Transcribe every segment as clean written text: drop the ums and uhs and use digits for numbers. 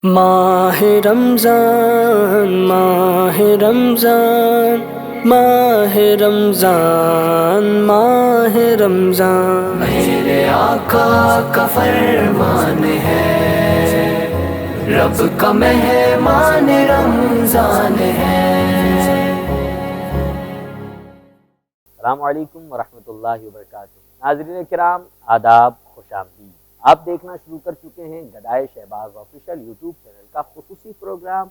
ماہ رمضان ماہ رمضان ماہ رمضان ماہ رمضان میرے آقا کا فرمان ہے، رب کا مہمان رمضان ہے۔ السلام علیکم ورحمۃ اللہ وبرکاتہ۔ ناظرین کرام، آداب، خوش آمدید۔ آپ دیکھنا شروع کر چکے ہیں گدائے شہباز آفیشیل یوٹیوب چینل کا خصوصی پروگرام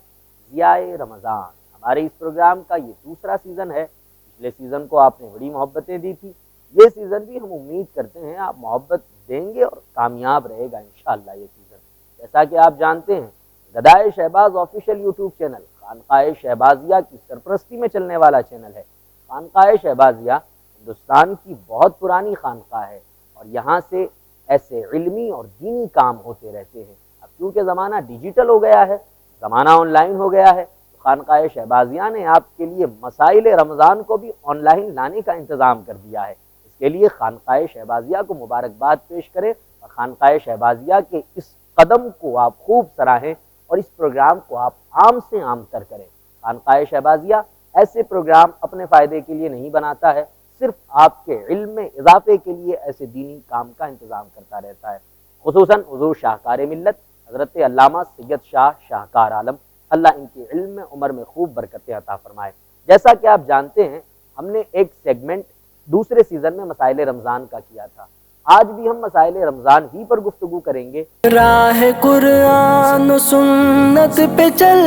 ضیاء رمضان۔ ہمارے اس پروگرام کا یہ دوسرا سیزن ہے۔ پچھلے سیزن کو آپ نے بڑی محبتیں دی تھی، یہ سیزن بھی ہم امید کرتے ہیں آپ محبت دیں گے اور کامیاب رہے گا انشاءاللہ یہ سیزن۔ جیسا کہ آپ جانتے ہیں، گدائے شہباز آفیشیل یوٹیوب چینل خانقاہ شہبازیہ کی سرپرستی میں چلنے والا چینل ہے۔ خانقاہ شہبازیہ ہندوستان کی بہت پرانی خانقاہ ہے اور یہاں سے ایسے علمی اور دینی کام ہوتے رہتے ہیں۔ اب کیونکہ زمانہ ڈیجیٹل ہو گیا ہے، زمانہ آن لائن ہو گیا ہے، تو خانقاہ شہبازیہ نے آپ کے لیے مسائل رمضان کو بھی آن لائن لانے کا انتظام کر دیا ہے۔ اس کے لیے خانقاہ شہبازیہ کو مبارکباد پیش کریں اور خانقاہ شہبازیہ کے اس قدم کو آپ خوب سراہیں اور اس پروگرام کو آپ عام سے عام تر کریں۔ خانقاہ شہبازیہ ایسے پروگرام اپنے فائدے کے لیے نہیں بناتا ہے، صرف آپ کے علم میں اضافے کے لیے ایسے دینی کام کا انتظام کرتا رہتا ہے۔ خصوصاً حضور شاہکار ملت حضرت علامہ سید شاہ شاہکار عالم، اللہ ان کے علم میں عمر میں خوب برکتیں عطا فرمائے۔ جیسا کہ آپ جانتے ہیں، ہم نے ایک سیگمنٹ دوسرے سیزن میں مسائل رمضان کا کیا تھا۔ آج بھی ہم مسائل رمضان ہی پر گفتگو کریں گے۔ راہ قرآن و سنت پہ چل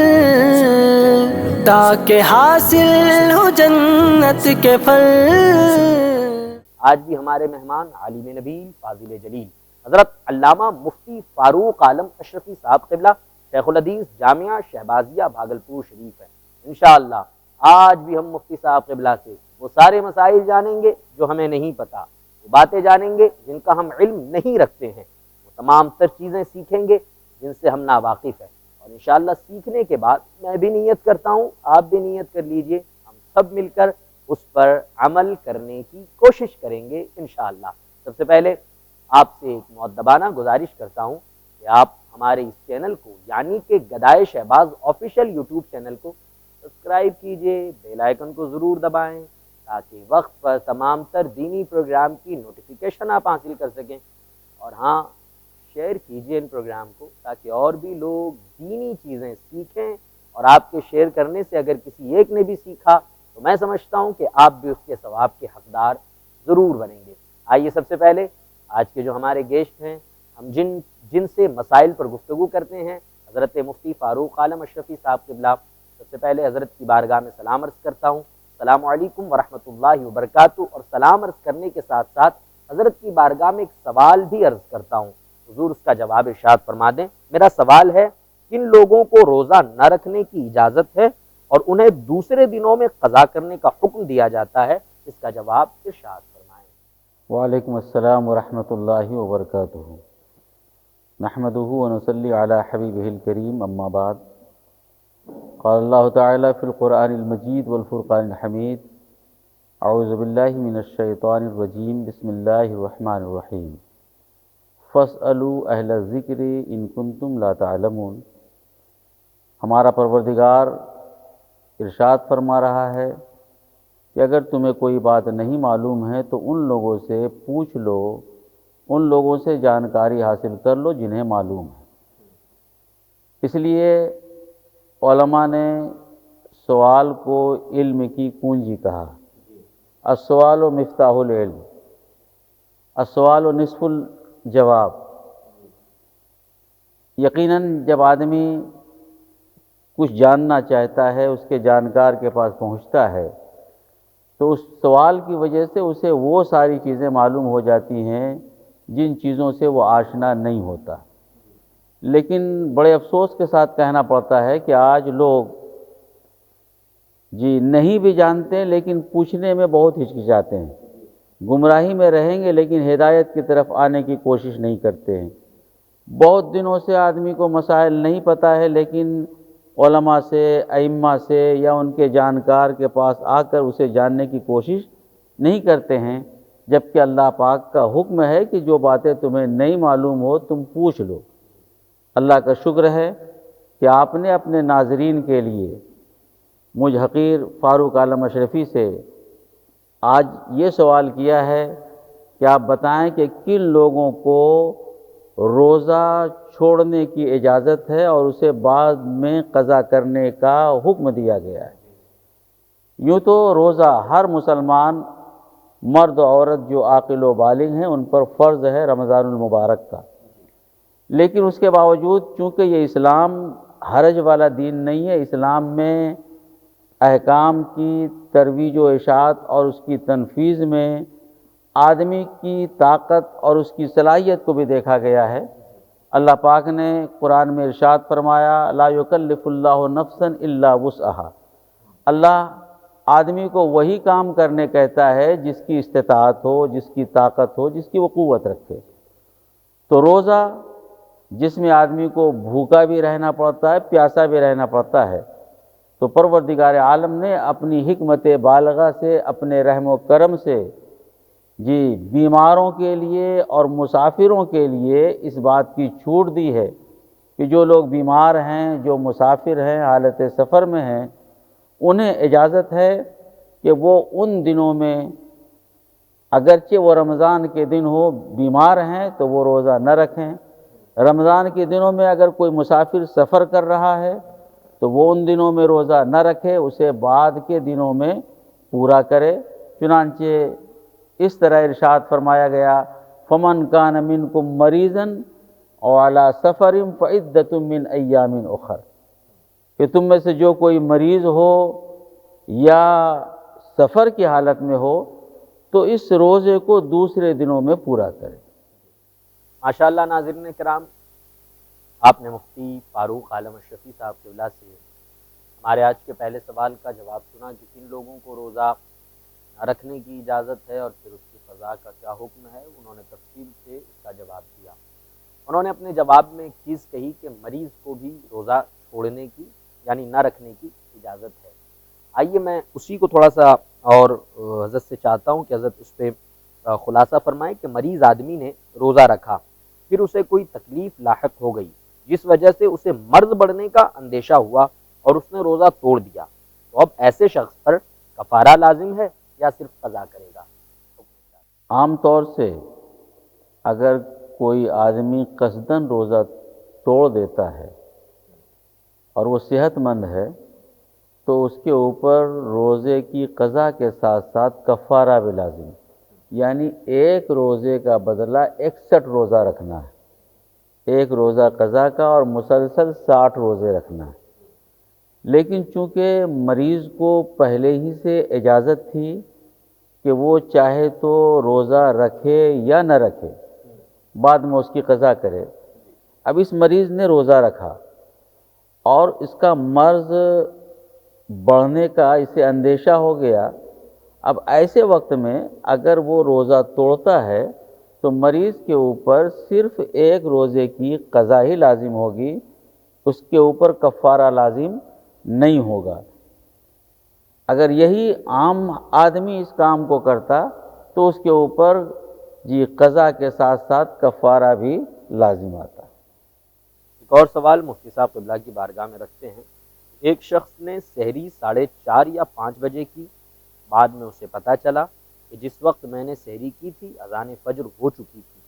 تاکہ حاصل ہو جنت کے پھل۔ آج بھی ہمارے مہمان عالم نبیل فاضل جلیل حضرت علامہ مفتی فاروق عالم اشرفی صاحب قبلہ شیخ الحدیث جامعہ شہبازیہ بھاگلپور شریف ہے۔ انشاءاللہ آج بھی ہم مفتی صاحب قبلہ سے وہ سارے مسائل جانیں گے جو ہمیں نہیں پتا، وہ باتیں جانیں گے جن کا ہم علم نہیں رکھتے ہیں، وہ تمام تر چیزیں سیکھیں گے جن سے ہم ناواقف ہیں، اور انشاءاللہ سیکھنے کے بعد میں بھی نیت کرتا ہوں، آپ بھی نیت کر لیجئے، ہم سب مل کر اس پر عمل کرنے کی کوشش کریں گے انشاءاللہ۔ سب سے پہلے آپ سے ایک مؤدبانہ گزارش کرتا ہوں کہ آپ ہمارے اس چینل کو یعنی کہ گدائے شہباز آفیشیل یوٹیوب چینل کو سبسکرائب کیجئے، بیل آئیکن کو ضرور دبائیں تاکہ وقت پر تمام تر دینی پروگرام کی نوٹیفیکیشن آپ حاصل کر سکیں، اور ہاں، شیئر کیجئے ان پروگرام کو تاکہ اور بھی لوگ دینی چیزیں سیکھیں، اور آپ کے شیئر کرنے سے اگر کسی ایک نے بھی سیکھا تو میں سمجھتا ہوں کہ آپ بھی اس کے ثواب کے حقدار ضرور بنیں گے۔ آئیے سب سے پہلے آج کے جو ہمارے گیسٹ ہیں، ہم جن سے مسائل پر گفتگو کرتے ہیں، حضرت مفتی فاروق عالم اشرفی صاحب قبلہ، سب سے پہلے حضرت کی بارگاہ میں سلام عرض کرتا ہوں۔ السلام علیکم ورحمۃ اللہ وبرکاتہ، اور سلام عرض کرنے کے ساتھ ساتھ حضرت کی بارگاہ میں ایک سوال بھی عرض کرتا ہوں، حضور اس کا جواب ارشاد فرما دیں۔ میرا سوال ہے، کن لوگوں کو روزہ نہ رکھنے کی اجازت ہے اور انہیں دوسرے دنوں میں قضا کرنے کا حکم دیا جاتا ہے؟ اس کا جواب ارشاد فرمائیں۔ وعلیکم السلام ورحمۃ اللہ وبرکاتہ۔ نحمدہ ونصلی علی حبیبہ الکریم، اما بعد، قال اللہ تعالی فی القرآن المجید والفرقان الحمید، اعوذ باللہ من الشیطان الرجیم، بسم اللہ الرحمن الرحیم، فاسألوا اہل الذکر ان کنتم لا تعلمون۔ ہمارا پروردگار ارشاد فرما رہا ہے کہ اگر تمہیں کوئی بات نہیں معلوم ہے تو ان لوگوں سے پوچھ لو، ان لوگوں سے جانکاری حاصل کر لو جنہیں معلوم ہے۔ اس لیے علماء نے سوال کو علم کی کنجی کہا۔ السوال مفتاح العلم، السوال نصف الجواب۔ یقیناً جب آدمی کچھ جاننا چاہتا ہے، اس کے جانکار کے پاس پہنچتا ہے تو اس سوال کی وجہ سے اسے وہ ساری چیزیں معلوم ہو جاتی ہیں جن چیزوں سے وہ آشنا نہیں ہوتا۔ لیکن بڑے افسوس کے ساتھ کہنا پڑتا ہے کہ آج لوگ نہیں بھی جانتے لیکن پوچھنے میں بہت ہچکچاتے ہیں، گمراہی میں رہیں گے لیکن ہدایت کی طرف آنے کی کوشش نہیں کرتے ہیں۔ بہت دنوں سے آدمی کو مسائل نہیں پتہ ہے لیکن علماء سے، ائمہ سے یا ان کے جانکار کے پاس آ کر اسے جاننے کی کوشش نہیں کرتے ہیں، جبکہ اللہ پاک کا حکم ہے کہ جو باتیں تمہیں نہیں معلوم ہو تم پوچھ لو۔ اللہ کا شکر ہے کہ آپ نے اپنے ناظرین کے لیے مجھ حقیر فاروق عالم اشرفی سے آج یہ سوال کیا ہے کہ آپ بتائیں کہ کن لوگوں کو روزہ چھوڑنے کی اجازت ہے اور اسے بعد میں قضا کرنے کا حکم دیا گیا ہے۔ یوں تو روزہ ہر مسلمان مرد و عورت جو عاقل و بالغ ہیں ان پر فرض ہے رمضان المبارک کا، لیکن اس کے باوجود چونکہ یہ اسلام حرج والا دین نہیں ہے، اسلام میں احکام کی ترویج و اشاعت اور اس کی تنفیذ میں آدمی کی طاقت اور اس کی صلاحیت کو بھی دیکھا گیا ہے۔ اللہ پاک نے قرآن میں ارشاد فرمایا لا یکلف اللہ نفسا الا وسعها، اللہ آدمی کو وہی کام کرنے کہتا ہے جس کی استطاعت ہو، جس کی طاقت ہو، جس کی وہ قوت رکھے۔ تو روزہ جس میں آدمی کو بھوکا بھی رہنا پڑتا ہے، پیاسا بھی رہنا پڑتا ہے، تو پروردگار عالم نے اپنی حکمت بالغہ سے، اپنے رحم و کرم سے بیماروں کے لیے اور مسافروں کے لیے اس بات کی چھوٹ دی ہے کہ جو لوگ بیمار ہیں، جو مسافر ہیں، حالت سفر میں ہیں، انہیں اجازت ہے کہ وہ ان دنوں میں اگرچہ وہ رمضان کے دن ہو، بیمار ہیں تو وہ روزہ نہ رکھیں۔ رمضان کے دنوں میں اگر کوئی مسافر سفر کر رہا ہے تو وہ ان دنوں میں روزہ نہ رکھے، اسے بعد کے دنوں میں پورا کرے۔ چنانچہ اس طرح ارشاد فرمایا گیا فمن کان منکم مریضا او علی سفر فعدۃ من ایام اخر، کہ تم میں سے جو کوئی مریض ہو یا سفر کی حالت میں ہو تو اس روزے کو دوسرے دنوں میں پورا کرے۔ ماشاءاللہ ناظرین کرام، آپ نے مفتی فاروق عالم اشرفی صاحب قبلہ سے ہمارے آج کے پہلے سوال کا جواب سنا کہ کن لوگوں کو روزہ نہ رکھنے کی اجازت ہے اور پھر اس کی قضا کا کیا حکم ہے۔ انہوں نے تفصیل سے اس کا جواب دیا۔ انہوں نے اپنے جواب میں ایک چیز کہی کہ مریض کو بھی روزہ چھوڑنے کی یعنی نہ رکھنے کی اجازت ہے۔ آئیے میں اسی کو تھوڑا سا اور حضرت سے چاہتا ہوں کہ حضرت اس پہ خلاصہ فرمائیں کہ مریض آدمی نے روزہ رکھا، پھر اسے کوئی تکلیف لاحق ہو گئی جس وجہ سے اسے مرض بڑھنے کا اندیشہ ہوا اور اس نے روزہ توڑ دیا، تو اب ایسے شخص پر کفارہ لازم ہے یا صرف قضا کرے گا؟ عام طور سے اگر کوئی آدمی قصداً روزہ توڑ دیتا ہے اور وہ صحت مند ہے تو اس کے اوپر روزے کی قضا کے ساتھ ساتھ کفارہ بھی لازم ہے، یعنی ایک روزے کا بدلہ 61 روزہ رکھنا ہے، ایک روزہ قضا کا اور مسلسل 60 روزے رکھنا ہے۔ لیکن چونکہ مریض کو پہلے ہی سے اجازت تھی کہ وہ چاہے تو روزہ رکھے یا نہ رکھے، بعد میں اس کی قضا کرے، اب اس مریض نے روزہ رکھا اور اس کا مرض بڑھنے کا اسے اندیشہ ہو گیا، اب ایسے وقت میں اگر وہ روزہ توڑتا ہے تو مریض کے اوپر صرف ایک روزے کی قضا ہی لازم ہوگی، اس کے اوپر کفارہ لازم نہیں ہوگا۔ اگر یہی عام آدمی اس کام کو کرتا تو اس کے اوپر قضا کے ساتھ ساتھ کفارہ بھی لازم آتا۔ ایک اور سوال مفتی صاحب قبلہ کی بارگاہ میں رکھتے ہیں۔ ایک شخص نے سحری 4:30 یا 5 بجے کی، بعد میں اسے پتہ چلا کہ جس وقت میں نے سحری کی تھی اذان فجر ہو چکی تھی۔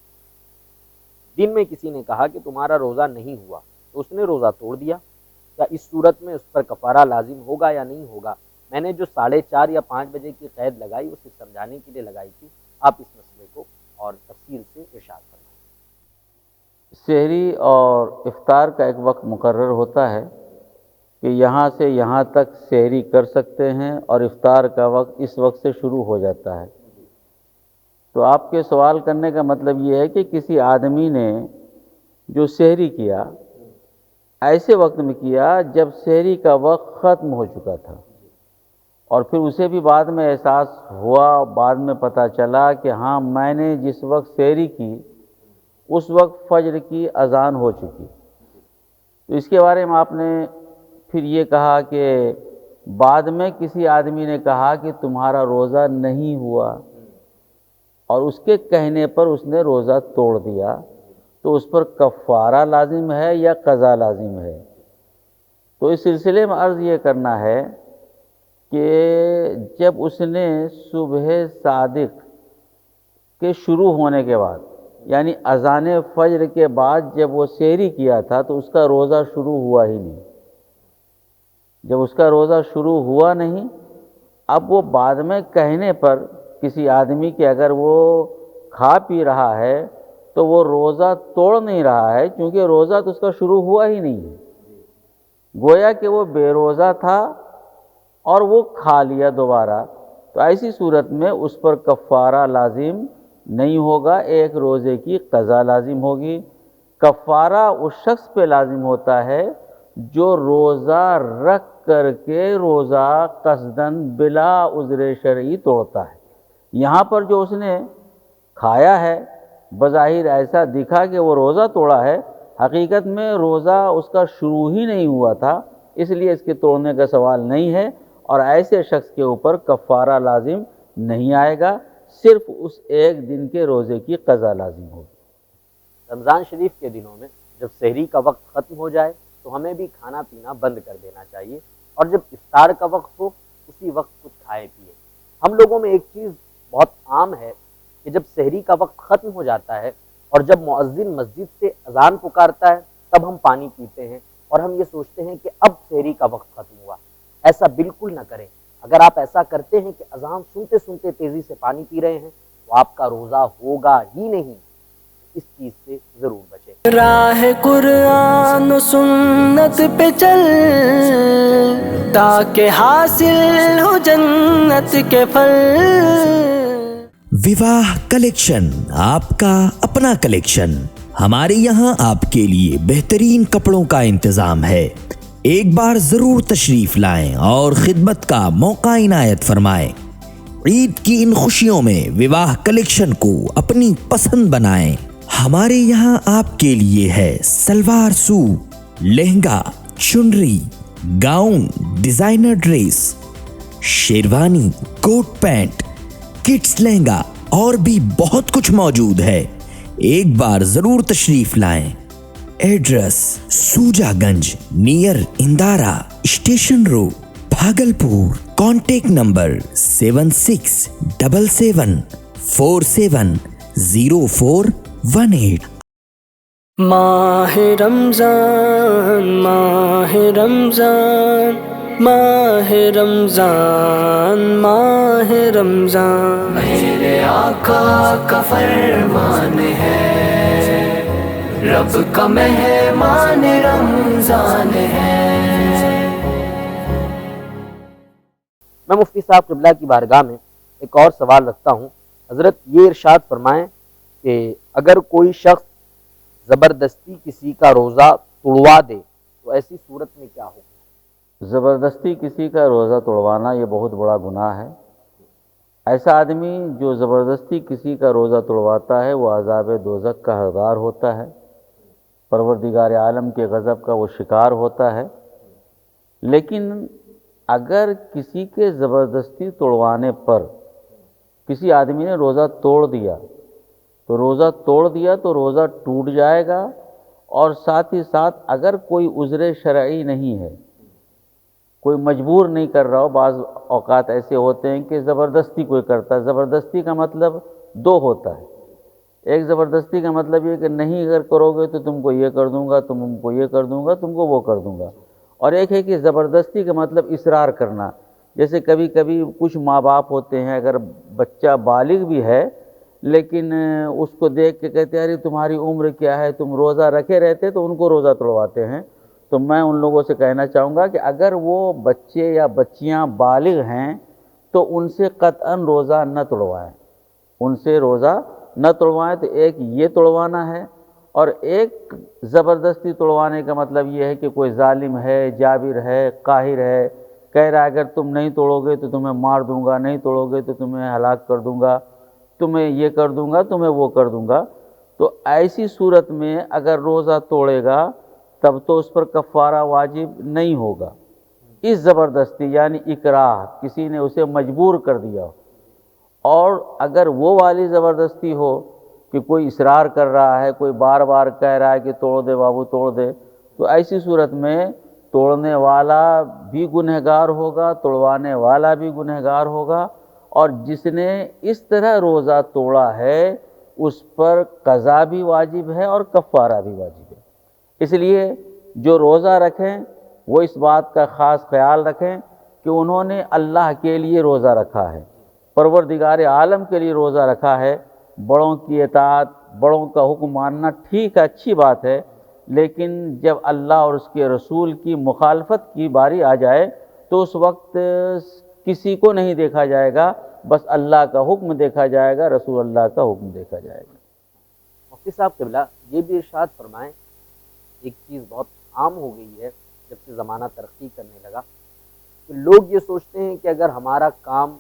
دن میں کسی نے کہا کہ تمہارا روزہ نہیں ہوا تو اس نے روزہ توڑ دیا، کیا اس صورت میں اس پر کفارہ لازم ہوگا یا نہیں ہوگا؟ میں نے جو 4:30 یا 5 بجے کی قید لگائی اسے سمجھانے کے لیے لگائی تھی، آپ اس مسئلے کو اور تفصیل سے ارشاد فرمائیں۔ سحری اور افطار کا ایک وقت مقرر ہوتا ہے کہ یہاں سے یہاں تک سحری کر سکتے ہیں اور افطار کا وقت اس وقت سے شروع ہو جاتا ہے۔ تو آپ کے سوال کرنے کا مطلب یہ ہے کہ کسی آدمی نے جو سحری کیا ایسے وقت میں کیا جب سحری کا وقت ختم ہو چکا تھا، اور پھر اسے بھی بعد میں احساس ہوا، بعد میں پتہ چلا کہ ہاں میں نے جس وقت سحری کی اس وقت فجر کی اذان ہو چکی۔ تو اس کے بارے میں آپ نے پھر یہ کہا کہ بعد میں کسی آدمی نے کہا کہ تمہارا روزہ نہیں ہوا اور اس کے کہنے پر اس نے روزہ توڑ دیا، تو اس پر کفارہ لازم ہے یا قضا لازم ہے؟ تو اس سلسلے میں عرض یہ کرنا ہے کہ جب اس نے صبح صادق کے شروع ہونے کے بعد یعنی اذان فجر کے بعد جب وہ سحری کیا تھا تو اس کا روزہ شروع ہوا ہی نہیں. جب اس کا روزہ شروع ہوا نہیں، اب وہ بعد میں کہنے پر کسی آدمی کے اگر وہ کھا پی رہا ہے تو وہ روزہ توڑ نہیں رہا ہے، کیونکہ روزہ تو اس کا شروع ہوا ہی نہیں ہے. گویا کہ وہ بے روزہ تھا اور وہ کھا لیا دوبارہ، تو ایسی صورت میں اس پر کفارہ لازم نہیں ہوگا، ایک روزے کی قضا لازم ہوگی. کفارہ اس شخص پہ لازم ہوتا ہے جو روزہ رکھ کر کے روزہ قصداً بلا عذر شرعی توڑتا ہے. یہاں پر جو اس نے کھایا ہے بظاہر ایسا دکھا کہ وہ روزہ توڑا ہے، حقیقت میں روزہ اس کا شروع ہی نہیں ہوا تھا، اس لیے اس کے توڑنے کا سوال نہیں ہے، اور ایسے شخص کے اوپر کفارہ لازم نہیں آئے گا، صرف اس ایک دن کے روزے کی قضا لازم ہوگی. رمضان شریف کے دنوں میں جب سحری کا وقت ختم ہو جائے تو ہمیں بھی کھانا پینا بند کر دینا چاہیے، اور جب افطار کا وقت ہو اسی وقت کچھ کھائے پیے. ہم لوگوں میں ایک چیز بہت عام ہے کہ جب سحری کا وقت ختم ہو جاتا ہے اور جب مؤذن مسجد سے اذان پکارتا ہے تب ہم پانی پیتے ہیں اور ہم یہ سوچتے ہیں کہ اب سحری کا وقت ختم ہوا. ایسا بالکل نہ کریں. اگر آپ ایسا کرتے ہیں کہ اذان سنتے سنتے تیزی سے پانی پی رہے ہیں تو آپ کا روزہ ہوگا ہی نہیں. اس چیز سے ضرور بچیں. راہ قرآن و سنت پہ چل تاکہ حاصل ہو جنت کے پھل. وواہ کلیکشن، آپ کا اپنا کلیکشن. ہمارے یہاں آپ کے لیے بہترین کپڑوں کا انتظام ہے. ایک بار ضرور تشریف لائیں اور خدمت کا موقع عنایت فرمائیں. عید کی ان خوشیوں میں وواہ کلیکشن کو اپنی پسند بنائیں. ہمارے یہاں آپ کے لیے ہے سلوار سوٹ، لہنگا، چنری، gown, designer dress, sherwani, coat pant, kids lehenga اور بھی بہت کچھ موجود ہے. ایک بار ضرور تشریف لائیں. Address: Sujaganj near Indara station road, Bhagalpur. Contact number 7677470418. ماہ رمضان ماہ رمضان ماہ رمضان ماہ رمضان میرے آقا کا فرمان ہے، رب کا مہمان رمضان ہے. میں مفتی صاحب قبلہ کی بارگاہ میں ایک اور سوال رکھتا ہوں. حضرت یہ ارشاد فرمائیں کہ اگر کوئی شخص زبردستی کسی کا روزہ توڑوا دے تو ایسی صورت میں کیا ہوگا؟ زبردستی کسی کا روزہ توڑوانا یہ بہت بڑا گناہ ہے. ایسا آدمی جو زبردستی کسی کا روزہ توڑواتا ہے وہ عذاب دوزخ کا حقدار ہوتا ہے، پروردگار عالم کے غضب کا وہ شکار ہوتا ہے. لیکن اگر کسی کے زبردستی توڑوانے پر کسی آدمی نے روزہ توڑ دیا تو روزہ ٹوٹ جائے گا، اور ساتھ ہی ساتھ اگر کوئی عذر شرعی نہیں ہے، کوئی مجبور نہیں کر رہا ہو. بعض اوقات ایسے ہوتے ہیں کہ زبردستی کوئی کرتا ہے. زبردستی کا مطلب دو ہوتا ہے. ایک زبردستی کا مطلب یہ کہ نہیں اگر کرو گے تو تم کو یہ کر دوں گا، تم کو یہ کر دوں گا، تم کو وہ کر دوں گا. اور ایک ہے کہ زبردستی کا مطلب اصرار کرنا. جیسے کبھی کبھی کچھ ماں باپ ہوتے ہیں، اگر بچہ بالغ بھی ہے لیکن اس کو دیکھ کے کہتے ہیں ارے تمہاری عمر کیا ہے، تم روزہ رکھے رہتے، تو ان کو روزہ توڑواتے ہیں. تو میں ان لوگوں سے کہنا چاہوں گا کہ اگر وہ بچے یا بچیاں بالغ ہیں تو ان سے قطعاً روزہ نہ توڑوائیں. ان سے روزہ نہ توڑوائیں. تو ایک یہ توڑوانا ہے، اور ایک زبردستی توڑوانے کا مطلب یہ ہے کہ کوئی ظالم ہے، جابر ہے، قاہر ہے، کہہ رہا ہے اگر تم نہیں توڑو گے تو تمہیں مار دوں گا، نہیں توڑو گے تو تمہیں ہلاک کر دوں گا، تمہیں یہ کر دوں گا، تمہیں وہ کر دوں گا. تو ایسی صورت میں اگر روزہ توڑے گا تب تو اس پر کفارہ واجب نہیں ہوگا. اس زبردستی یعنی اکراہ، کسی نے اسے مجبور کر دیا. اور اگر وہ والی زبردستی ہو کہ کوئی اصرار کر رہا ہے، کوئی بار بار کہہ رہا ہے کہ توڑ دے بابو توڑ دے، تو ایسی صورت میں توڑنے والا بھی گنہگار ہوگا، توڑوانے والا بھی گنہگار ہوگا، اور جس نے اس طرح روزہ توڑا ہے اس پر قضا بھی واجب ہے اور کفارہ بھی واجب ہے۔ اس لیے جو روزہ رکھیں وہ اس بات کا خاص خیال رکھیں کہ انہوں نے اللہ کے لیے روزہ رکھا ہے، پروردگار عالم کے لیے روزہ رکھا ہے۔ بڑوں کی اطاعت، بڑوں کا حکم ماننا ٹھیک ہے، اچھی بات ہے، لیکن جب اللہ اور اس کے رسول کی مخالفت کی باری آ جائے تو اس وقت کسی کو نہیں دیکھا جائے گا، بس اللہ کا حکم دیکھا جائے گا، رسول اللہ کا حکم دیکھا جائے گا۔ مفتی صاحب قبلہ یہ بھی ارشاد فرمائیں، ایک چیز بہت عام ہو گئی ہے جب سے زمانہ ترقی کرنے لگا کہ لوگ یہ سوچتے ہیں کہ اگر ہمارا کام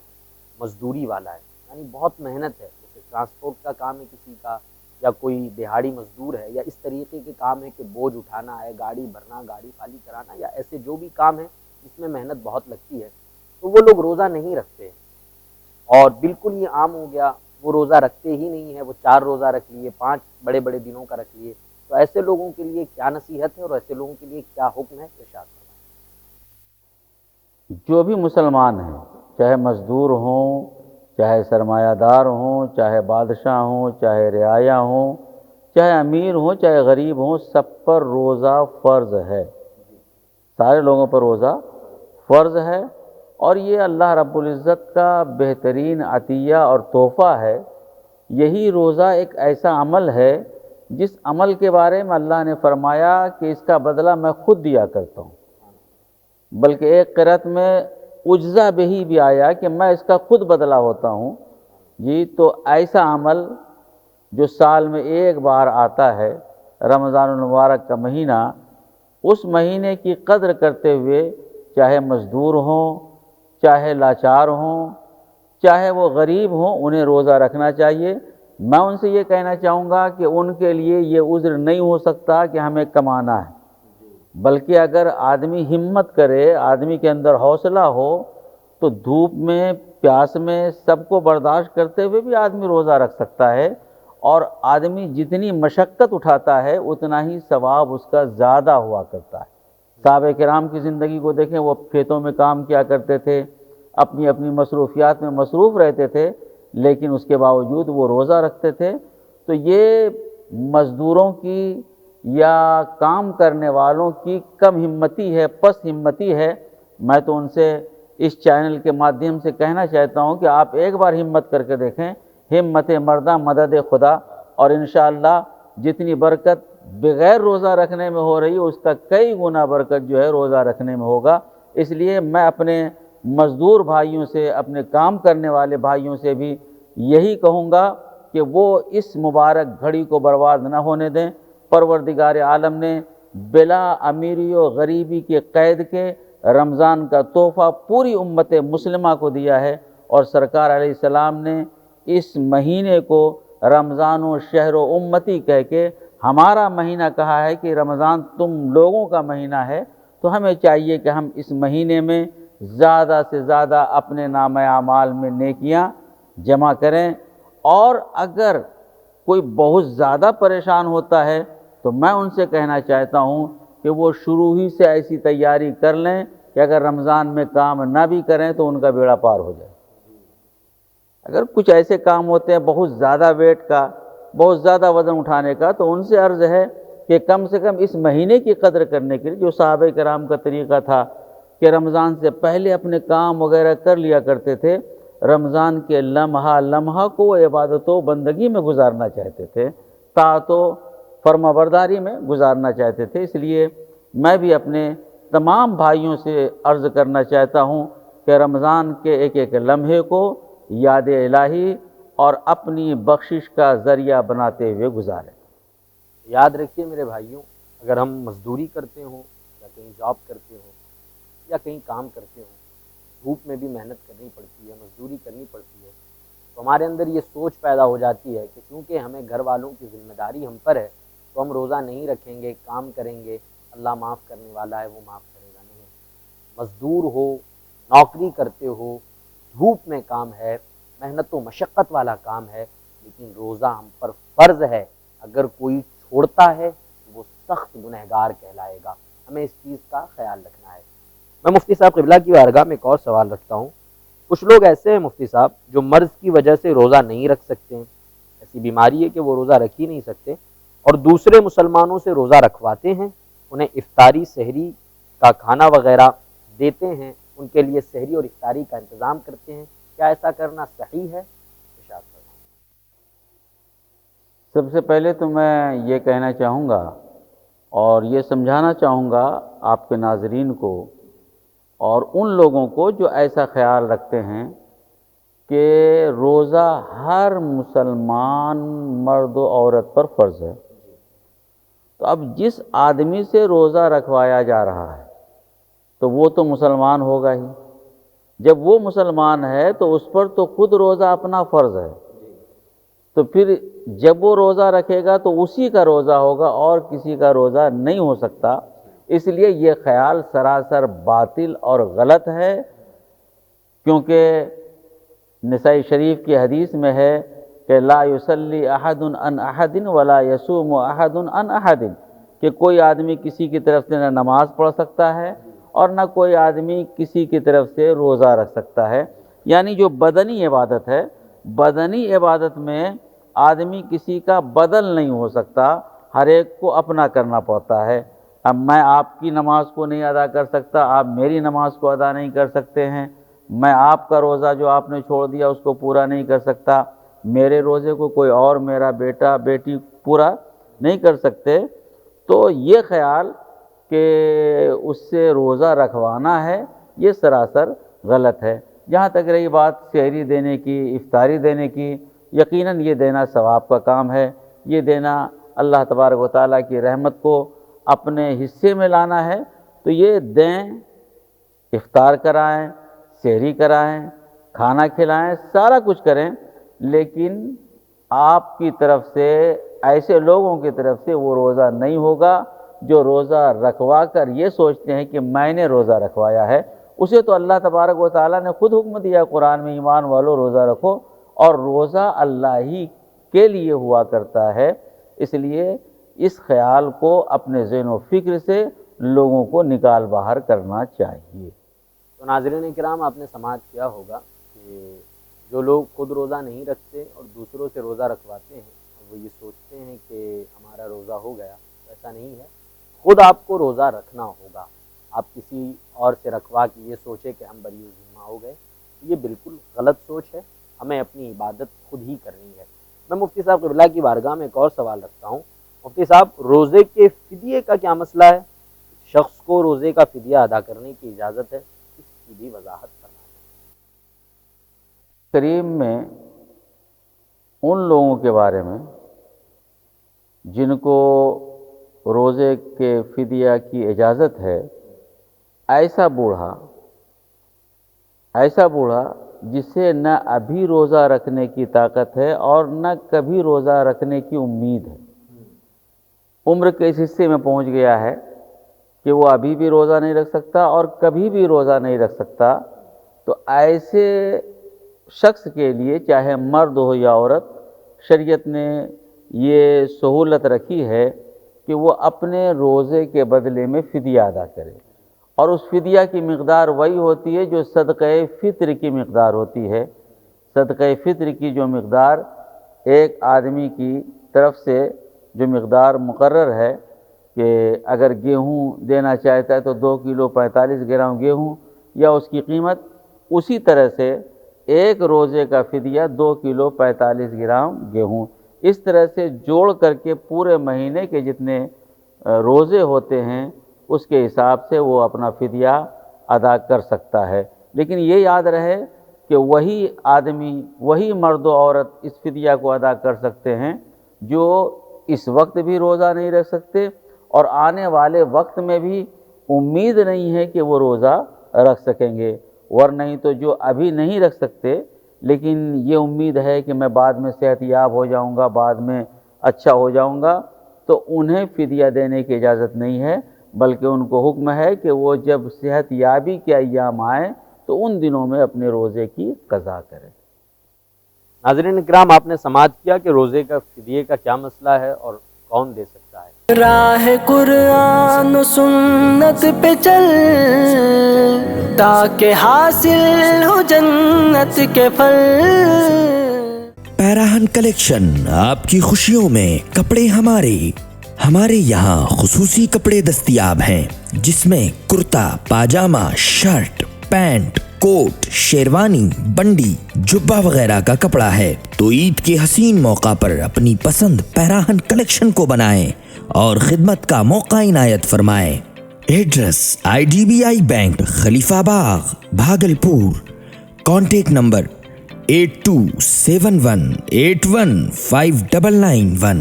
مزدوری والا ہے، یعنی بہت محنت ہے، جیسے ٹرانسپورٹ کا کام ہے کسی کا، یا کوئی دہاڑی مزدور ہے، یا اس طریقے کے کام ہے کہ بوجھ اٹھانا ہے، گاڑی بھرنا، گاڑی خالی کرانا، یا ایسے جو بھی کام ہے جس میں محنت بہت لگتی ہے، تو وہ لوگ روزہ نہیں رکھتے ہیں۔ اور بالکل یہ عام ہو گیا، وہ روزہ رکھتے ہی نہیں ہیں، وہ 4 روزہ رکھ لیے، 5 بڑے بڑے دنوں کا رکھ لیے۔ تو ایسے لوگوں کے لیے کیا نصیحت ہے اور ایسے لوگوں کے لیے کیا حکم ہے، ارشاد فرمائیں۔ جو بھی مسلمان ہیں، چاہے مزدور ہوں، چاہے سرمایہ دار ہوں، چاہے بادشاہ ہوں، چاہے رعایا ہوں، چاہے امیر ہوں، چاہے غریب ہوں، سب پر روزہ فرض ہے، سارے لوگوں پر روزہ فرض ہے۔ اور یہ اللہ رب العزت کا بہترین عطیہ اور تحفہ ہے۔ یہی روزہ ایک ایسا عمل ہے جس عمل کے بارے میں اللہ نے فرمایا کہ اس کا بدلہ میں خود دیا کرتا ہوں، بلکہ ایک قرأت میں اجزا بہی بھی آیا کہ میں اس کا خود بدلہ ہوتا ہوں۔ جی، تو ایسا عمل جو سال میں ایک بار آتا ہے، رمضان المبارک کا مہینہ، اس مہینے کی قدر کرتے ہوئے چاہے مزدور ہوں، چاہے لاچار ہوں، چاہے وہ غریب ہوں، انہیں روزہ رکھنا چاہیے۔ میں ان سے یہ کہنا چاہوں گا کہ ان کے لیے یہ عذر نہیں ہو سکتا کہ ہمیں کمانا ہے، بلکہ اگر آدمی ہمت کرے، آدمی کے اندر حوصلہ ہو، تو دھوپ میں، پیاس میں، سب کو برداشت کرتے ہوئے بھی آدمی روزہ رکھ سکتا ہے، اور آدمی جتنی مشقت اٹھاتا ہے اتنا ہی ثواب اس کا زیادہ ہوا کرتا ہے۔ صحابہ کرام کی زندگی کو دیکھیں، وہ کھیتوں میں کام کیا کرتے تھے، اپنی اپنی مصروفیات میں مصروف رہتے تھے، لیکن اس کے باوجود وہ روزہ رکھتے تھے۔ تو یہ مزدوروں کی یا کام کرنے والوں کی کم ہمتی ہے، پس ہمتی ہے۔ میں تو ان سے اس چینل کے مادھیم سے کہنا چاہتا ہوں کہ آپ ایک بار ہمت کر کے دیکھیں، ہمت مردہ مدد خدا، اور انشاءاللہ جتنی برکت بغیر روزہ رکھنے میں ہو رہی ہے اس کا کئی گنا برکت جو ہے روزہ رکھنے میں ہوگا۔ اس لیے میں اپنے مزدور بھائیوں سے، اپنے کام کرنے والے بھائیوں سے بھی یہی کہوں گا کہ وہ اس مبارک گھڑی کو برباد نہ ہونے دیں۔ پروردگار عالم نے بلا امیری و غریبی کے قید کے رمضان کا تحفہ پوری امت مسلمہ کو دیا ہے، اور سرکار علیہ السلام نے اس مہینے کو رمضان و شہر و امتی کہہ کے ہمارا مہینہ کہا ہے کہ رمضان تم لوگوں کا مہینہ ہے۔ تو ہمیں چاہیے کہ ہم اس مہینے میں زیادہ سے زیادہ اپنے نامہ اعمال میں نیکیاں جمع کریں، اور اگر کوئی بہت زیادہ پریشان ہوتا ہے تو میں ان سے کہنا چاہتا ہوں کہ وہ شروع ہی سے ایسی تیاری کر لیں کہ اگر رمضان میں کام نہ بھی کریں تو ان کا بیڑا پار ہو جائے۔ اگر کچھ ایسے کام ہوتے ہیں بہت زیادہ ویٹ کا، بہت زیادہ وزن اٹھانے کا، تو ان سے عرض ہے کہ کم سے کم اس مہینے کی قدر کرنے کے لیے، جو صحابہ کرام کا طریقہ تھا کہ رمضان سے پہلے اپنے کام وغیرہ کر لیا کرتے تھے، رمضان کے لمحہ لمحہ کو وہ عبادت و بندگی میں گزارنا چاہتے تھے، طاعت و فرما برداری میں گزارنا چاہتے تھے۔ اس لیے میں بھی اپنے تمام بھائیوں سے عرض کرنا چاہتا ہوں کہ رمضان کے ایک ایک لمحے کو یاد الہی اور اپنی بخشش کا ذریعہ بناتے ہوئے گزاریں۔ یاد رکھیے میرے بھائیوں، اگر ہم مزدوری کرتے ہوں، یا کہیں جاب کرتے ہوں، یا کہیں کام کرتے ہوں، دھوپ میں بھی محنت کرنی پڑتی ہے، مزدوری کرنی پڑتی ہے، تو ہمارے اندر یہ سوچ پیدا ہو جاتی ہے کہ چونکہ ہمیں گھر والوں کی ذمہ داری ہم پر ہے تو ہم روزہ نہیں رکھیں گے، کام کریں گے، اللہ معاف کرنے والا ہے، وہ معاف کرے گا نہیں۔ مزدور ہو، نوکری کرتے ہو، دھوپ میں کام ہے، محنت و مشقت والا کام ہے، لیکن روزہ ہم پر فرض ہے۔ اگر کوئی چھوڑتا ہے تو وہ سخت گنہگار کہلائے گا۔ ہمیں اس چیز کا خیال رکھنا ہے۔ میں مفتی صاحب قبلہ کی بارگاہ میں ایک اور سوال رکھتا ہوں۔ کچھ لوگ ایسے ہیں مفتی صاحب جو مرض کی وجہ سے روزہ نہیں رکھ سکتے ہیں، ایسی بیماری ہے کہ وہ روزہ رکھ ہی نہیں سکتے، اور دوسرے مسلمانوں سے روزہ رکھواتے ہیں، انہیں افطاری سحری کا کھانا وغیرہ دیتے ہیں، ان کے لیے سحری اور افطاری کا انتظام کرتے ہیں، کیا ایسا کرنا صحیح ہے؟ ارشاد فرمائیں۔ سب سے پہلے تو میں یہ کہنا چاہوں گا اور یہ سمجھانا چاہوں گا آپ کے ناظرین کو اور ان لوگوں کو جو ایسا خیال رکھتے ہیں کہ روزہ ہر مسلمان مرد و عورت پر فرض ہے۔ تو اب جس آدمی سے روزہ رکھوایا جا رہا ہے تو وہ تو مسلمان ہوگا ہی، جب وہ مسلمان ہے تو اس پر تو خود روزہ اپنا فرض ہے، تو پھر جب وہ روزہ رکھے گا تو اسی کا روزہ ہوگا اور کسی کا روزہ نہیں ہو سکتا۔ اس لیے یہ خیال سراسر باطل اور غلط ہے، کیونکہ نسائی شریف کی حدیث میں ہے کہ لا یصلی احد عن احد ولا یصوم احد عن احد، کہ کوئی آدمی کسی کی طرف سے نہ نماز پڑھ سکتا ہے اور نہ کوئی آدمی کسی کی طرف سے روزہ رکھ سکتا ہے۔ یعنی جو بدنی عبادت ہے، بدنی عبادت میں آدمی کسی کا بدل نہیں ہو سکتا، ہر ایک کو اپنا کرنا پڑتا ہے۔ اب میں آپ کی نماز کو نہیں ادا کر سکتا، آپ میری نماز کو ادا نہیں کر سکتے ہیں، میں آپ کا روزہ جو آپ نے چھوڑ دیا اس کو پورا نہیں کر سکتا، میرے روزے کو کوئی اور میرا بیٹا بیٹی پورا نہیں کر سکتے۔ تو یہ خیال کہ اس سے روزہ رکھوانا ہے یہ سراسر غلط ہے۔ جہاں تک رہی بات سحری دینے کی، افطاری دینے کی، یقیناً یہ دینا ثواب کا کام ہے، یہ دینا اللہ تبارک و تعالیٰ کی رحمت کو اپنے حصے میں لانا ہے، تو یہ دیں، افطار کرائیں، سحری کرائیں، کھانا کھلائیں، سارا کچھ کریں، لیکن آپ کی طرف سے ایسے لوگوں کی طرف سے وہ روزہ نہیں ہوگا جو روزہ رکھوا کر یہ سوچتے ہیں کہ میں نے روزہ رکھوایا ہے۔ اسے تو اللہ تبارک و تعالیٰ نے خود حکم دیا قرآن میں، ایمان والو روزہ رکھو، اور روزہ اللہ ہی کے لیے ہوا کرتا ہے۔ اس لیے اس خیال کو اپنے ذہن و فکر سے لوگوں کو نکال باہر کرنا چاہیے۔ تو ناظرین کرام، آپ نے سماعت کیا ہوگا کہ جو لوگ خود روزہ نہیں رکھتے اور دوسروں سے روزہ رکھواتے ہیں، وہ یہ سوچتے ہیں کہ ہمارا روزہ ہو گیا، ایسا نہیں ہے، خود آپ کو روزہ رکھنا ہوگا۔ آپ کسی اور سے رکھوا کے یہ سوچے کہ ہم بری ذمہ ہو گئے، یہ بالکل غلط سوچ ہے، ہمیں اپنی عبادت خود ہی کرنی ہے۔ میں مفتی صاحب قبلہ کی بارگاہ میں ایک اور سوال رکھتا ہوں۔ مفتی صاحب، روزے کے فدیے کا کیا مسئلہ ہے؟ شخص کو روزے کا فدیہ ادا کرنے کی اجازت ہے، اس کی بھی وضاحت فرمائیں۔ کریم میں ان لوگوں کے بارے میں جن کو روزے کے فدیہ کی اجازت ہے، ایسا بوڑھا جسے نہ ابھی روزہ رکھنے کی طاقت ہے اور نہ کبھی روزہ رکھنے کی امید ہے، عمر کے اس حصے میں پہنچ گیا ہے کہ وہ ابھی بھی روزہ نہیں رکھ سکتا اور کبھی بھی روزہ نہیں رکھ سکتا، تو ایسے شخص کے لیے چاہے مرد ہو یا عورت، شریعت نے یہ سہولت رکھی ہے کہ وہ اپنے روزے کے بدلے میں فدیہ ادا کرے، اور اس فدیہ کی مقدار وہی ہوتی ہے جو صدقہ فطر کی مقدار ہوتی ہے۔ صدقہ فطر کی جو مقدار ایک آدمی کی طرف سے جو مقدار مقرر ہے کہ اگر گیہوں دینا چاہتا ہے تو 2 کلو 45 گرام گیہوں یا اس کی قیمت، اسی طرح سے ایک روزے کا فدیہ 2 کلو 45 گرام گیہوں، اس طرح سے جوڑ کر کے پورے مہینے کے جتنے روزے ہوتے ہیں اس کے حساب سے وہ اپنا فدیہ ادا کر سکتا ہے۔ لیکن یہ یاد رہے کہ وہی آدمی، وہی مرد و عورت اس فدیہ کو ادا کر سکتے ہیں جو اس وقت بھی روزہ نہیں رکھ سکتے اور آنے والے وقت میں بھی امید نہیں ہے کہ وہ روزہ رکھ سکیں گے، ورنہ تو جو ابھی نہیں رکھ سکتے لیکن یہ امید ہے کہ میں بعد میں صحت یاب ہو جاؤں گا، بعد میں اچھا ہو جاؤں گا، تو انہیں فدیہ دینے کی اجازت نہیں ہے، بلکہ ان کو حکم ہے کہ وہ جب صحت یابی کے ایام آئیں تو ان دنوں میں اپنے روزے کی قضا کریں۔ ناظرین کرام، آپ نے سماعت کیا کہ روزے کا فدیے کا کیا مسئلہ ہے اور کون دے سکتا ہے۔ راہ قرآن و سنت پہ چل تاکہ حاصل ہو جنت کے پھل۔ پیراہن کلیکشن، آپ کی خوشیوں میں کپڑے ہمارے یہاں خصوصی کپڑے دستیاب ہیں، جس میں کرتا، پاجامہ، شرٹ، پینٹ، کوٹ، شیروانی، بنڈی، جبہ وغیرہ کا کپڑا ہے۔ تو عید کے حسین موقع پر اپنی پسند پیراہن کلیکشن کو بنائیں اور خدمت کا موقع عنایت فرمائیں۔ ایڈریس IDBI بینک، خلیفہ باغ، بھاگلپور۔ Contact number 8271815991۔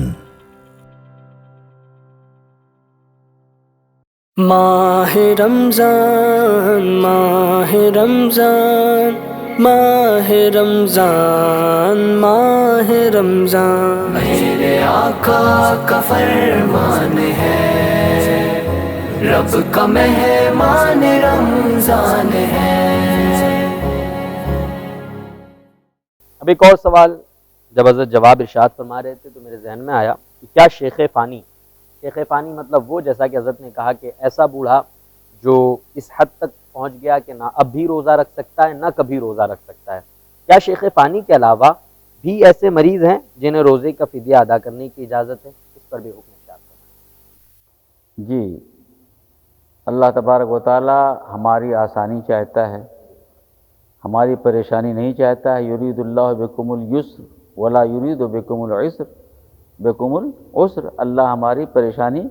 ماہ رمضان، ماہ رمضان، ماہ رمضان، ماہ رمضان، میرے آقا کا فرمان ہے، رب کا مہمان رمضان ہے۔ اب ایک اور سوال جب حضرت جواب ارشاد فرما رہے تھے تو میرے ذہن میں آیا کہ کیا شیخ فانی، شیخ فانی مطلب وہ، جیسا کہ حضرت نے کہا کہ ایسا بوڑھا جو اس حد تک پہنچ گیا کہ نہ اب بھی روزہ رکھ سکتا ہے نہ کبھی روزہ رکھ سکتا ہے، کیا شیخ فانی کے علاوہ بھی ایسے مریض ہیں جنہیں روزے کا فدیہ ادا کرنے کی اجازت ہے؟ اس پر بھی حکم ارشاد فرمائیں۔ جی، اللہ تبارک و تعالی ہماری آسانی چاہتا ہے، ہماری پریشانی نہیں چاہتا ہے۔ یرید اللہ بکم اليسر ولا یرید بکم العسر، بکم العسر، اللہ ہماری پریشانی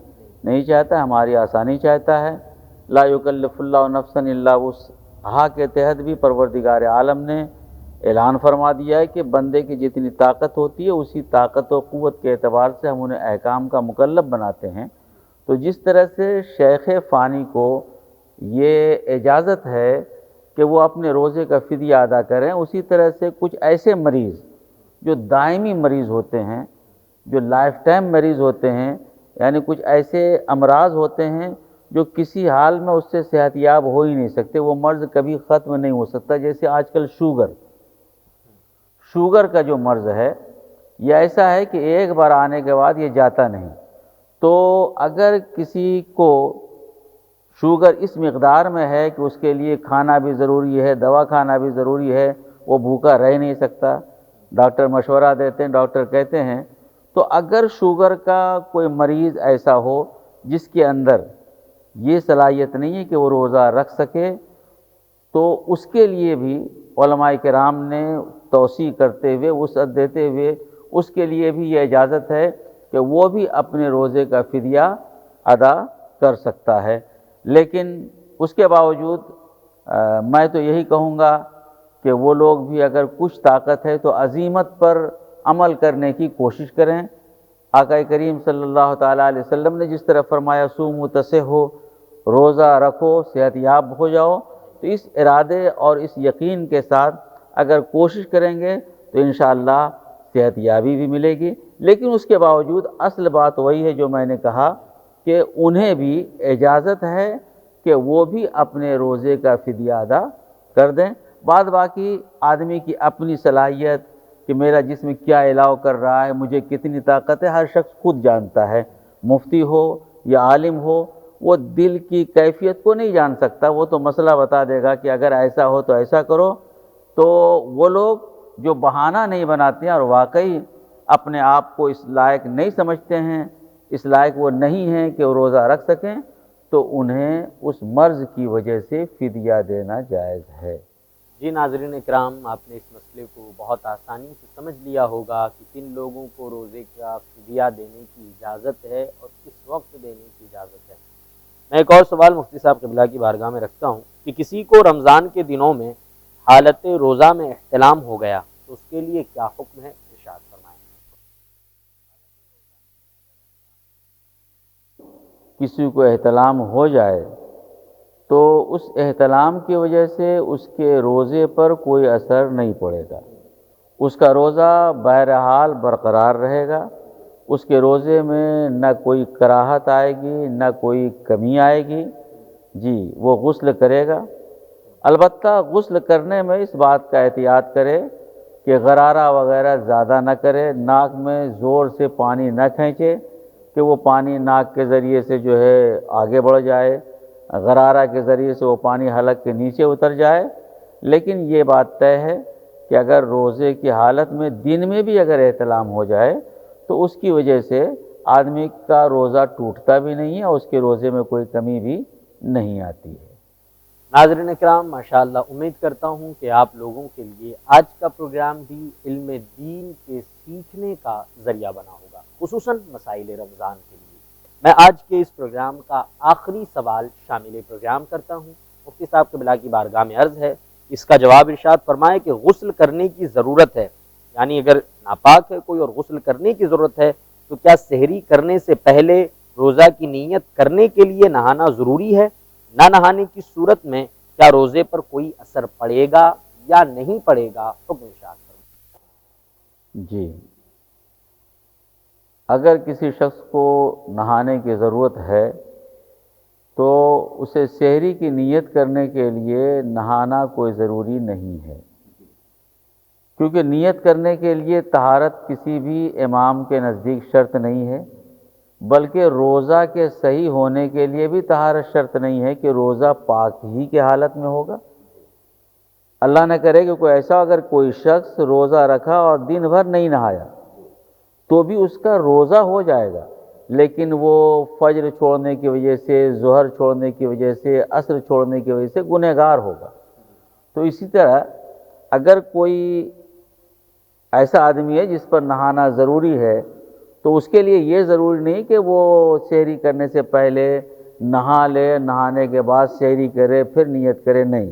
نہیں چاہتا، ہماری آسانی چاہتا ہے۔ لا یکلف اللہ نفسا الا وسعہا کے تحت بھی پروردگار عالم نے اعلان فرما دیا ہے کہ بندے کی جتنی طاقت ہوتی ہے اسی طاقت و قوت کے اعتبار سے ہم انہیں احکام کا مکلف بناتے ہیں۔ تو جس طرح سے شیخ فانی کو یہ اجازت ہے کہ وہ اپنے روزے کا فدیہ ادا کریں، اسی طرح سے کچھ ایسے مریض جو دائمی مریض ہوتے ہیں، جو لائف ٹائم مریض ہوتے ہیں، یعنی کچھ ایسے امراض ہوتے ہیں جو کسی حال میں اس سے صحت یاب ہو ہی نہیں سکتے، وہ مرض کبھی ختم نہیں ہو سکتا، جیسے آج کل شوگر کا جو مرض ہے یہ ایسا ہے کہ ایک بار آنے کے بعد یہ جاتا نہیں۔ تو اگر کسی کو شوگر اس مقدار میں ہے کہ اس کے لیے کھانا بھی ضروری ہے، دوا کھانا بھی ضروری ہے، وہ بھوکا رہ نہیں سکتا، ڈاکٹر مشورہ دیتے ہیں، ڈاکٹر کہتے ہیں، تو اگر شوگر کا کوئی مریض ایسا ہو جس کے اندر یہ صلاحیت نہیں ہے کہ وہ روزہ رکھ سکے، تو اس کے لیے بھی علماء کرام نے توصیہ کرتے ہوئے، وسعت دیتے ہوئے، اس کے لیے بھی یہ اجازت ہے کہ وہ بھی اپنے روزے کا فدیہ ادا کر سکتا ہے۔ لیکن اس کے باوجود میں تو یہی کہوں گا کہ وہ لوگ بھی اگر کچھ طاقت ہے تو عزیمت پر عمل کرنے کی کوشش کریں۔ آقا کریم صلی اللہ تعالیٰ علیہ وسلم نے جس طرح فرمایا سوموا تصحوا، روزہ رکھو صحت یاب ہو جاؤ، تو اس ارادے اور اس یقین کے ساتھ اگر کوشش کریں گے تو انشاءاللہ صحت یابی بھی ملے گی۔ لیکن اس کے باوجود اصل بات وہی ہے جو میں نے کہا کہ انہیں بھی اجازت ہے کہ وہ بھی اپنے روزے کا فدیہ ادا کر دیں۔ بعد باقی آدمی کی اپنی صلاحیت کہ میرا جسم کیا الاؤ کر رہا ہے، مجھے کتنی طاقت ہے، ہر شخص خود جانتا ہے، مفتی ہو یا عالم ہو، وہ دل کی کیفیت کو نہیں جان سکتا، وہ تو مسئلہ بتا دے گا کہ اگر ایسا ہو تو ایسا کرو۔ تو وہ لوگ جو بہانہ نہیں بناتے ہیں اور واقعی اپنے آپ کو اس لائق نہیں سمجھتے ہیں، اس لائق وہ نہیں ہیں کہ وہ روزہ رکھ سکیں، تو انہیں اس مرض کی وجہ سے فدیہ دینا جائز ہے۔ جی ناظرین اکرام، آپ نے اس مسئلے کو بہت آسانی سے سمجھ لیا ہوگا کہ کن لوگوں کو روزے کا فدیہ دینے کی اجازت ہے اور کس وقت دینے کی اجازت ہے۔ میں ایک اور سوال مفتی صاحب قبلہ کی بارگاہ میں رکھتا ہوں کہ کسی کو رمضان کے دنوں میں حالت روزہ میں احتلام ہو گیا تو اس کے لیے کیا حکم ہے؟ ارشاد فرمائیں۔ کسی کو احتلام ہو جائے تو اس احتلام کی وجہ سے اس کے روزے پر کوئی اثر نہیں پڑے گا، اس کا روزہ بہرحال برقرار رہے گا، اس کے روزے میں نہ کوئی کراہت آئے گی نہ کوئی کمی آئے گی۔ جی، وہ غسل کرے گا، البتہ غسل کرنے میں اس بات کا احتیاط کرے کہ غرارہ وغیرہ زیادہ نہ کرے، ناک میں زور سے پانی نہ کھینچے، کہ وہ پانی ناک کے ذریعے سے جو ہے آگے بڑھ جائے، غرارہ کے ذریعے سے وہ پانی حلق کے نیچے اتر جائے، لیکن یہ بات طے ہے کہ اگر روزے کی حالت میں دن میں بھی اگر احتلام ہو جائے تو اس کی وجہ سے آدمی کا روزہ ٹوٹتا بھی نہیں ہے اور اس کے روزے میں کوئی کمی بھی نہیں آتی ہے۔ ناظرین اکرام، ماشاءاللہ امید کرتا ہوں کہ آپ لوگوں کے لیے آج کا پروگرام بھی علم دین کے سیکھنے کا ذریعہ بنا ہوگا، خصوصاً مسائل رمضان کے لیے۔ میں آج کے اس پروگرام کا آخری سوال شامل پروگرام کرتا ہوں۔ مفتی صاحب قبلہ کی بارگاہ میں عرض ہے، اس کا جواب ارشاد فرمائے کہ غسل کرنے کی ضرورت ہے، یعنی اگر ناپاک ہے کوئی اور غسل کرنے کی ضرورت ہے تو کیا سحری کرنے سے پہلے روزہ کی نیت کرنے کے لیے نہانا ضروری ہے؟ نہ نہانے کی صورت میں کیا روزے پر کوئی اثر پڑے گا یا نہیں پڑے گا؟ حکم ارشاد فرمائیں۔ جی، اگر کسی شخص کو نہانے کی ضرورت ہے تو اسے سحری کی نیت کرنے کے لیے نہانا کوئی ضروری نہیں ہے، کیونکہ نیت کرنے کے لیے طہارت کسی بھی امام کے نزدیک شرط نہیں ہے، بلکہ روزہ کے صحیح ہونے کے لیے بھی طہارت شرط نہیں ہے کہ روزہ پاک ہی کی حالت میں ہوگا۔ اللہ نہ کرے کہ کوئی ایسا اگر کوئی شخص روزہ رکھا اور دن بھر نہیں نہایا تو بھی اس کا روزہ ہو جائے گا، لیکن وہ فجر چھوڑنے کی وجہ سے، ظہر چھوڑنے کی وجہ سے، عصر چھوڑنے کی وجہ سے گنہگار ہوگا۔ تو اسی طرح اگر کوئی ایسا آدمی ہے جس پر نہانا ضروری ہے تو اس کے لیے یہ ضروری نہیں کہ وہ سحری کرنے سے پہلے نہا لے، نہانے کے بعد سحری کرے پھر نیت کرے، نہیں،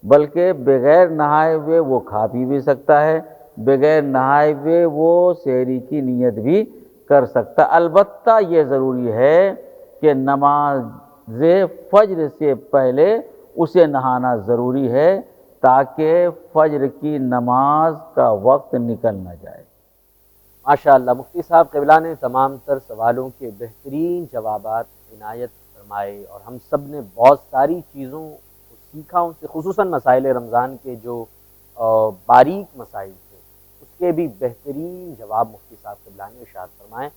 بلکہ بغیر نہائے ہوئے وہ کھا پی بھی سکتا ہے، بغیر نہائے ہوئے وہ سحری کی نیت بھی کر سکتا۔ البتہ یہ ضروری ہے کہ نماز فجر سے پہلے اسے نہانا ضروری ہے تاکہ فجر کی نماز کا وقت نکل نہ جائے۔ ماشاءاللہ مفتی صاحب قبلہ نے تمام تر سوالوں کے بہترین جوابات عنایت فرمائے اور ہم سب نے بہت ساری چیزوں کو سیکھا ان سے، خصوصاً مسائل رمضان کے جو باریک مسائل تھے اس کے بھی بہترین جواب مفتی صاحب قبلہ نے ارشاد فرمائے۔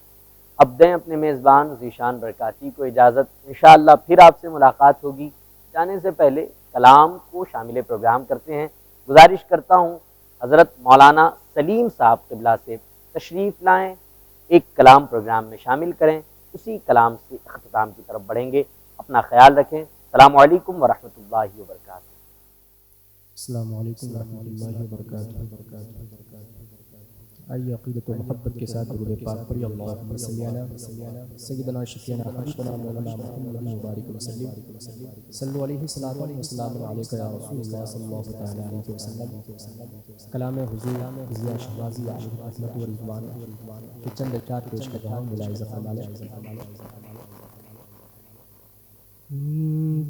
اب دیں اپنے میزبان ذیشان برکاتی کو اجازت، انشاءاللہ پھر آپ سے ملاقات ہوگی۔ جانے سے پہلے کلام کو شامل پروگرام کرتے ہیں۔ گزارش کرتا ہوں حضرت مولانا سلیم صاحب قبلہ سے تشریف لائیں، ایک کلام پروگرام میں شامل کریں، اسی کلام سے اختتام کی طرف بڑھیں گے۔ اپنا خیال رکھیں۔ السلام علیکم ورحمۃ اللہ وبرکاتہ۔ السلام علیکم ورحمۃ اللہ وبرکاتہ۔ آئیے عقیدت و محبت کے ساتھ درود پاک پڑھیے، اللہم صلی علی سیدنا شفیعنا حبیبنا مولانا محمد مبارک وسلم، صلو علیہ الصلاۃ والسلام علیک یا رسول اللہ صلی اللہ تعالی علیہ وسلم۔ کلام حضور ضیاء شہبازی علیہ رحمت و رضوان کے چند اشعار پیش کر رہا ہوں، ملاحظہ فرمائیں۔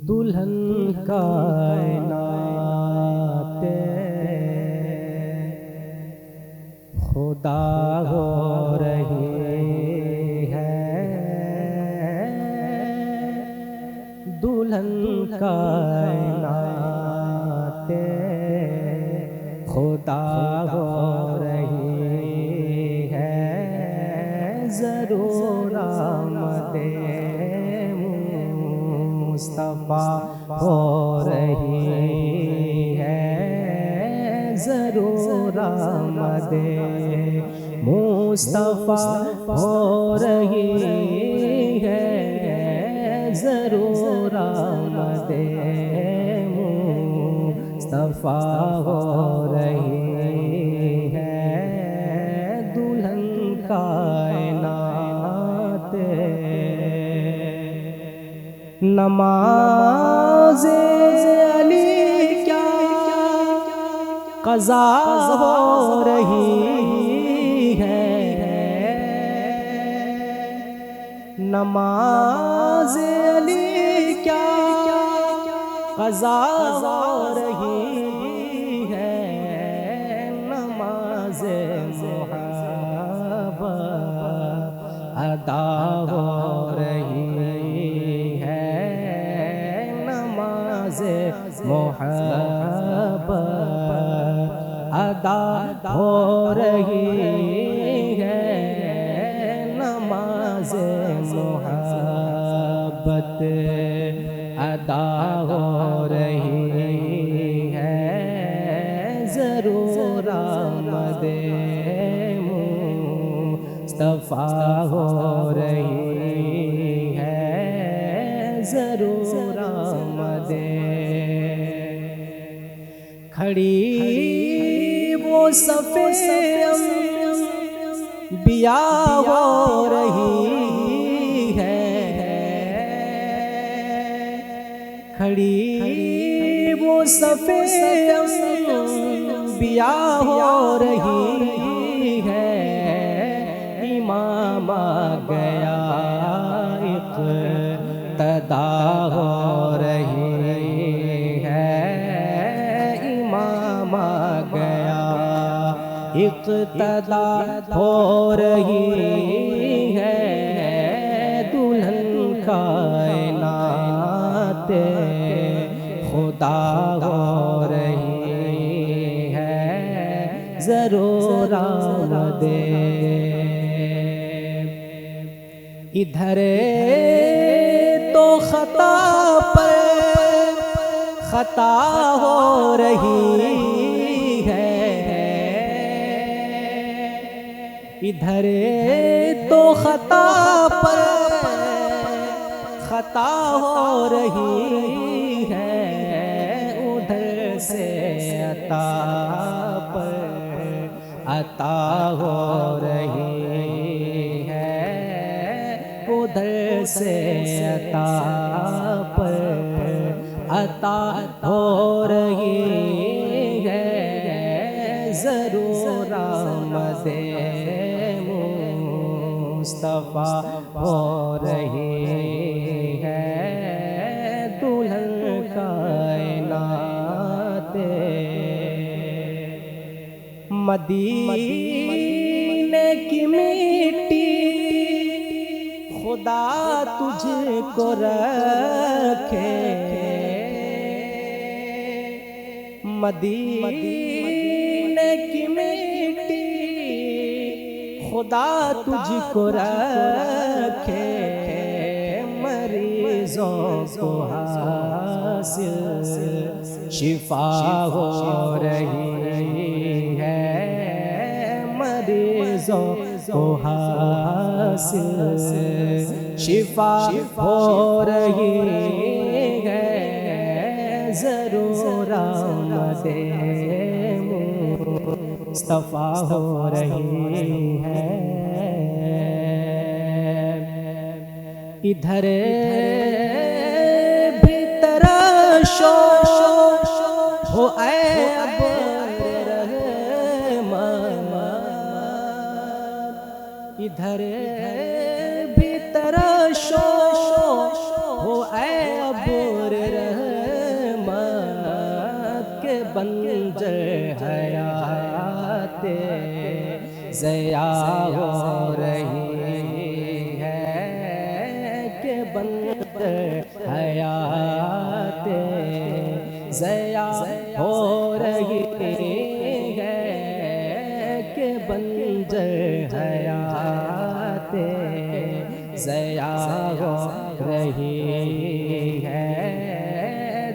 دلہن کائنات خدا ہو رہی ہے، دلہن کائنات خدا ہو رہی ہے، ضرور آمد مصطفیٰ ہو رہی ہے، ضرور آمد مصطفیٰ ہو رہی ہے، ضرور آمد مصطفیٰ ہو رہی ہے، دلہن کائنات نماز علی کیا قضا ہو رہی ہے، نماز علی کیا قضا ہو رہی ہے، نماز محبت ادا ہو رہی ہے، نماز محبت ادا ہو رہی ہے، نماز محبت ادا ہو رہی ہے، ضرور آمد مصطفیٰ ہو رہی ہے، ضرور آمد کھڑی وہ صفِ انبیاء ہو رہی ہے، کھڑی وہ صفِ انبیاء ہو رہی ہے، امام آ گیا اقتدا ہو رہی ہے، امام آ گیا اقتدا ہو رہی ہے، دلہن کائنات خدا ہو رہی ہے، ضرور آمد ادھر تو خطا پر خطا ہو رہی ہے، ادھر تو خطا پر خطا ہو رہی ہے، ادھر سے عطا پر عطا ہو رہی ہے، ادھر سے عطا پر عطا ہو رہی ہے، ضرور آمد مصطفیٰ ہو رہی ہے، دلہن کائنات مدینے کی مٹی خدا تجھ کو رکھے، مدینے کی مٹی خدا تجھ کو رکھے، مریضوں کو حاصل شفا ہو رہی ہے، مریضوں کو حاصل شفا ہو رہی ہے، ضرور آمد مصطفیٰ ہو رہی ہے، ادھر بھی تراشو ہو اے ابر رحمت، ادھر بھی تراشو ہو اے ابر رحمت، کے بنجر حیات ضیاء ہو رہی ہے، کہ بنجر حیات ضیاء ہو رہی ہے، کہ بنجر حیات ضیاء ہو رہی ہے،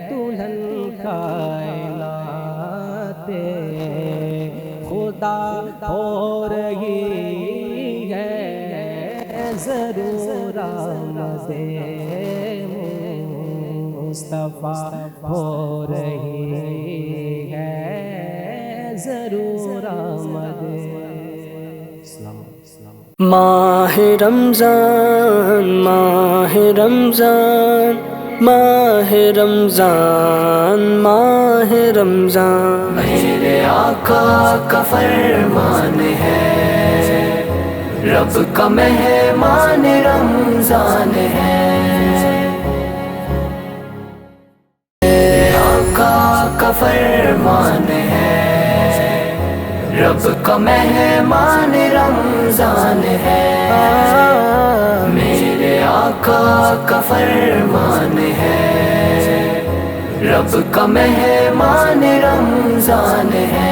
دلہن کائنات خدا ہو رہی ہے، ضرور آمد مصطفیٰ ہو رہی ہے، ضرور آمد ماہ رمضان ماہ رمضان ماہ رمضان ماہ رمضان، میرے آقا کا فرمان ہے، رب کا مہمان رمضان ہے، میرے آقا کا فرمان ہے، رب کا مہمان رمضان ہے، میرے آقا کا فرمان ہے، رب کا مہمان رمضان ہے۔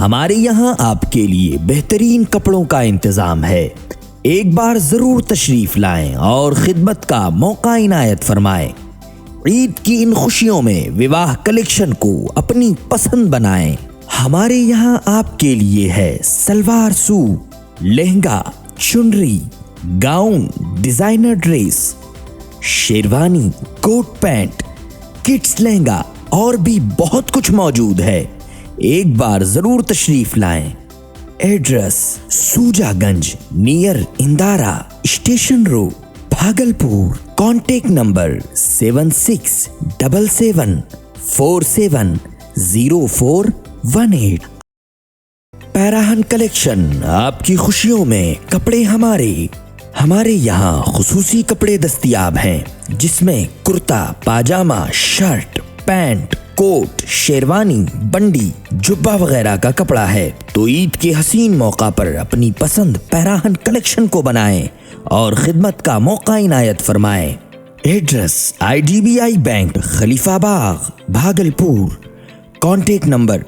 ہمارے یہاں آپ کے لیے بہترین کپڑوں کا انتظام ہے، ایک بار ضرور تشریف لائیں اور خدمت کا موقع عنایت فرمائیں۔ عید کی ان خوشیوں میں وواہ کلیکشن کو اپنی پسند بنائیں۔ ہمارے یہاں آپ کے لیے ہے سلوار سوٹ، لہنگا، چنری، gown, designer dress, sherwani, coat pant, kids lehenga اور بھی بہت کچھ موجود ہے، ایک بار ضرور تشریف لائیں۔ Address: Sujaganj, near Indara station road, Bhagalpur. Contact number 7677470418۔ Pairahan collection, آپ کی خوشیوں میں کپڑے ہمارے یہاں خصوصی کپڑے دستیاب ہیں، جس میں کرتا، پاجامہ، شرٹ، پینٹ، کوٹ، شیروانی، بنڈی، جبہ وغیرہ کا کپڑا ہے۔ تو عید کے حسین موقع پر اپنی پسند پیراہن کلیکشن کو بنائیں اور خدمت کا موقع عنایت فرمائیں۔ ایڈریس: IDBI بینک، خلیفہ باغ، بھاگلپور۔ Contact number